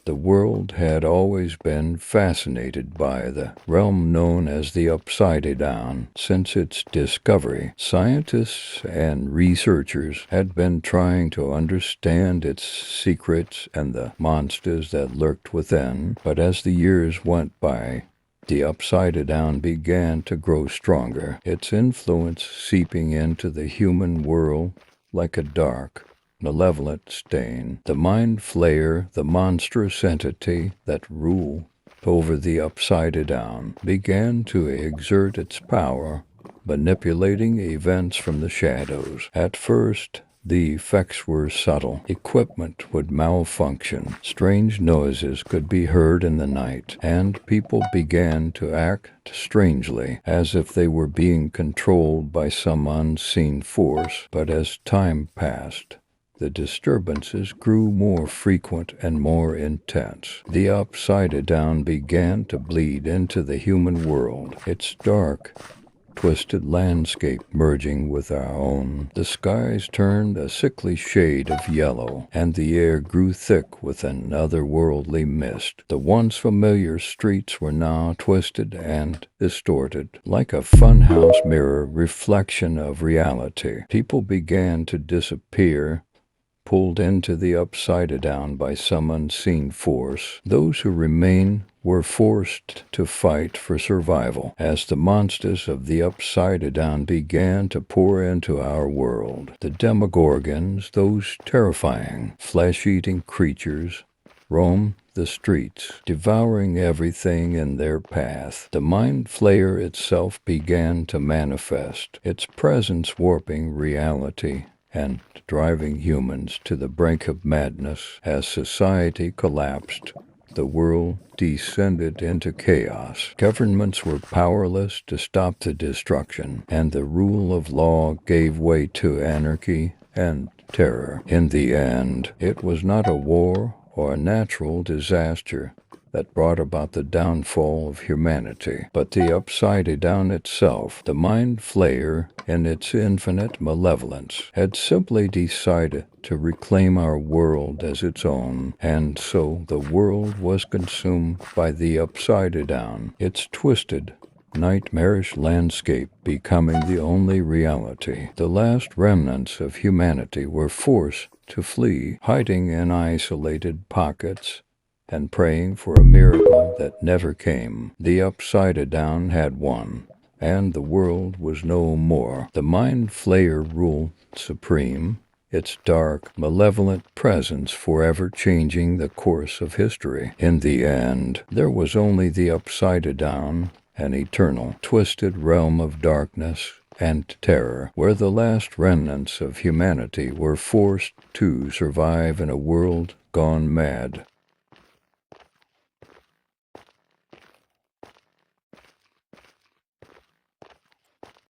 The world had always been fascinated by the realm known as the Upsidedown. Since its discovery, scientists and researchers had been trying to understand its secrets and the monsters that lurked within. But as the years went by, the Upsidedown began to grow stronger, its influence seeping into the human world like a dark, malevolent stain. The Mind Flayer, the monstrous entity that ruled over the Upsidedown, began to exert its power, manipulating events from the shadows. At first, the effects were subtle. Equipment would malfunction, strange noises could be heard in the night, and people began to act strangely, as if they were being controlled by some unseen force. But as time passed, the disturbances grew more frequent and more intense. The Upsidedown began to bleed into the human world, its dark, twisted landscape merging with our own. The skies turned a sickly shade of yellow, and the air grew thick with an otherworldly mist. The once familiar streets were now twisted and distorted, like a funhouse mirror reflection of reality. People began to disappear, pulled into the Upsidedown by some unseen force. Those who remained were forced to fight for survival as the monsters of the Upsidedown began to pour into our world. The Demogorgons, those terrifying, flesh-eating creatures, roamed the streets, devouring everything in their path. The Mind Flayer itself began to manifest, its presence warping reality and driving humans to the brink of madness. As society collapsed, the world descended into chaos. Governments were powerless to stop the destruction, and the rule of law gave way to anarchy and terror. In the end, it was not a war or a natural disaster that brought about the downfall of humanity, but the Upsidedown itself. The Mind Flayer, in its infinite malevolence, had simply decided to reclaim our world as its own, and so the world was consumed by the Upsidedown, its twisted, nightmarish landscape becoming the only reality. The last remnants of humanity were forced to flee, hiding in isolated pockets and praying for a miracle that never came. The Upsidedown had won, and the world was no more. The Mind Flayer ruled supreme, its dark, malevolent presence forever changing the course of history. In the end, there was only the Upsidedown, an eternal, twisted realm of darkness and terror, where the last remnants of humanity were forced to survive in a world gone mad.